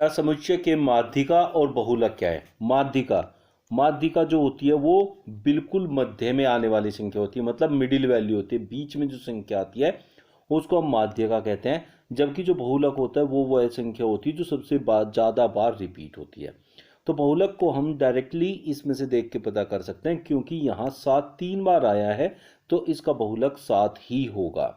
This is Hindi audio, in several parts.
क्या समुच्चय के माध्यिका और बहुलक क्या है? माध्यिका जो होती है वो बिल्कुल मध्य में आने वाली संख्या होती है, मतलब मिडिल वैल्यू होती है, बीच में जो संख्या आती है उसको हम माध्यिका कहते हैं। जबकि जो बहुलक होता है वो वह संख्या होती है जो सबसे ज़्यादा बार रिपीट होती है। तो बहुलक को हम डायरेक्टली इसमें से देख के पता कर सकते हैं, क्योंकि यहाँ 7 3 बार आया है तो इसका बहुलक 7 ही होगा।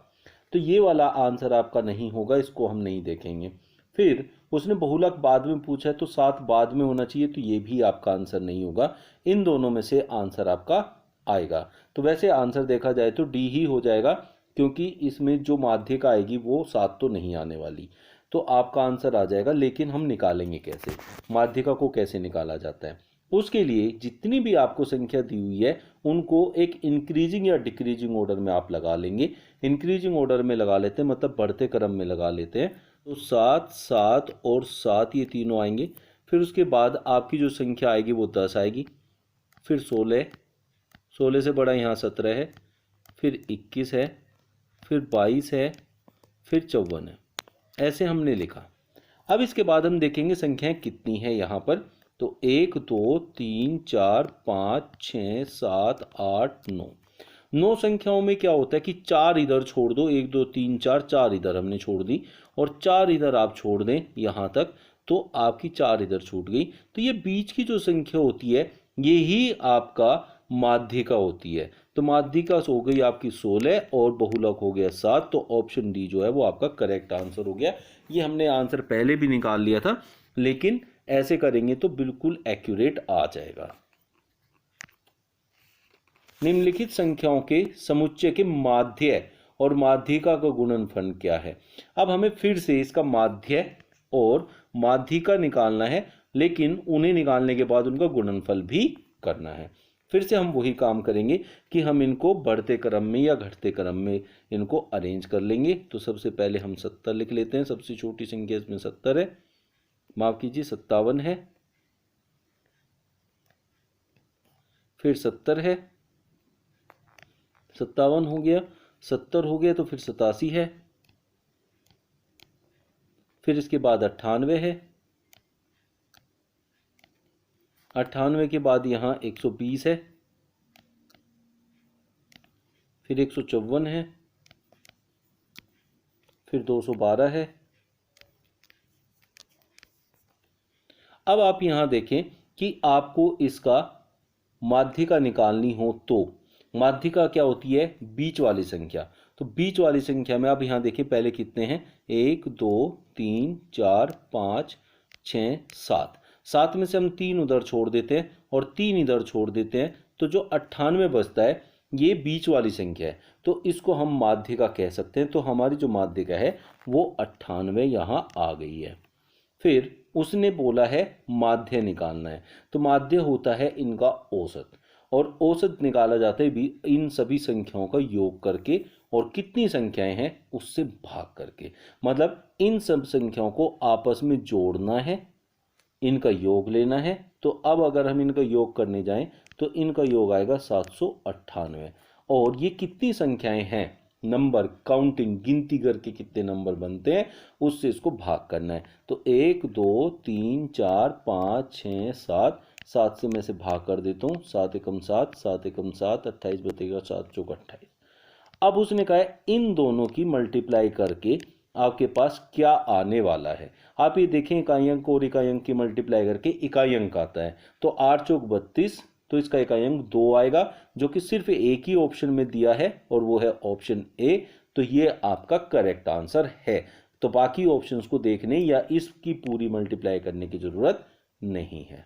तो ये वाला आंसर आपका नहीं होगा, इसको हम नहीं देखेंगे। फिर उसने बहुलक बाद में पूछा है तो 7 बाद में होना चाहिए, तो ये भी आपका आंसर नहीं होगा। इन दोनों में से आंसर आपका आएगा। तो वैसे आंसर देखा जाए तो डी ही हो जाएगा, क्योंकि इसमें जो माध्यिका आएगी वो 7 तो नहीं आने वाली। तो आपका आंसर आ जाएगा। लेकिन हम निकालेंगे कैसे, माध्यिका को कैसे निकाला जाता है? उसके लिए जितनी भी आपको संख्या दी हुई है उनको एक इंक्रीजिंग या डिक्रीजिंग ऑर्डर में आप लगा लेंगे। इंक्रीजिंग ऑर्डर में लगा लेते हैं, मतलब बढ़ते क्रम में लगा लेते हैं। तो 7 7 और 7 ये तीनों आएंगे। फिर उसके बाद आपकी जो संख्या आएगी वो 10 आएगी। फिर 16, 16 से बड़ा यहाँ 17 है। फिर 21 है। फिर 22 है। फिर 54 है। ऐसे हमने लिखा। अब इसके बाद हम देखेंगे संख्याएं कितनी हैं यहाँ पर। तो 1 2 3 4 5 6 7 8 9, 9 संख्याओं में क्या होता है कि 4 इधर छोड़ दो, 1 2 3 4, 4 इधर हमने छोड़ दी और 4 इधर आप छोड़ दें यहाँ तक, तो आपकी 4 इधर छूट गई। तो ये बीच की जो संख्या होती है ये ही आपका माध्यिका होती है। तो माध्यिका हो गई आपकी 16 और बहुलक हो गया 7। तो ऑप्शन डी जो है वो आपका करेक्ट आंसर हो गया। ये हमने आंसर पहले भी निकाल लिया था, लेकिन ऐसे करेंगे तो बिल्कुल एक्यूरेट आ जाएगा। निम्नलिखित संख्याओं के समुच्चय के माध्य और माध्यिका का गुणनफल क्या है? अब हमें फिर से इसका माध्य और माध्यिका निकालना है, लेकिन उन्हें निकालने के बाद उनका गुणनफल भी करना है। फिर से हम वही काम करेंगे कि हम इनको बढ़ते क्रम में या घटते क्रम में इनको अरेंज कर लेंगे। तो सबसे पहले हम 70 लिख लेते हैं। सबसे छोटी संख्या इसमें 70 है, माफ कीजिए 57 है। फिर 70 है, 57 हो गया, 70 हो गया, तो फिर 87 है। फिर इसके बाद 98 है, 98 के बाद यहाँ 120 है। फिर 154 है। फिर 212 है। अब आप यहाँ देखें कि आपको इसका माध्यिका निकालनी हो तो माध्यिका क्या होती है? बीच वाली संख्या। तो बीच वाली संख्या में आप यहाँ देखिए पहले कितने हैं? 1 2 3 4 5 6 7। 7 में से हम 3 उधर छोड़ देते हैं और 3 इधर छोड़ देते हैं, तो जो 98 बचता है ये बीच वाली संख्या है। तो इसको हम माध्यिका कह सकते हैं। तो हमारी जो माध्यिका है वो 98 यहाँ आ गई है। फिर उसने बोला है माध्य निकालना है। तो माध्य होता है इनका औसत, और औसत निकाला जाता है भी इन सभी संख्याओं का योग करके और कितनी संख्याएं हैं उससे भाग करके। मतलब इन सब संख्याओं को आपस में जोड़ना है, इनका योग लेना है। तो अब अगर हम इनका योग करने जाएं तो इनका योग आएगा 798। और ये कितनी संख्याएं हैं, नंबर काउंटिंग गिनती करके कितने नंबर बनते हैं उससे इसको भाग करना है। तो 1 2 3 4 5 6 7, 7 से मैं से भाग कर देता हूँ। 7 एकम 7, 7 एकम 7, 28 बचेगा, 7 चौक 28। अब उसने कहा है इन दोनों की मल्टीप्लाई करके आपके पास क्या आने वाला है। आप ये देखें इकाई अंक और इकाई अंक की मल्टीप्लाई करके इकाई अंक आता है। तो 8 चौक 32, तो इसका इकाई अंक 2 आएगा, जो कि सिर्फ एक ही ऑप्शन में दिया है और वो है ऑप्शन ए। तो ये आपका करेक्ट आंसर है। तो बाकी ऑप्शंस को देखने या इसकी पूरी मल्टीप्लाई करने की जरूरत नहीं है।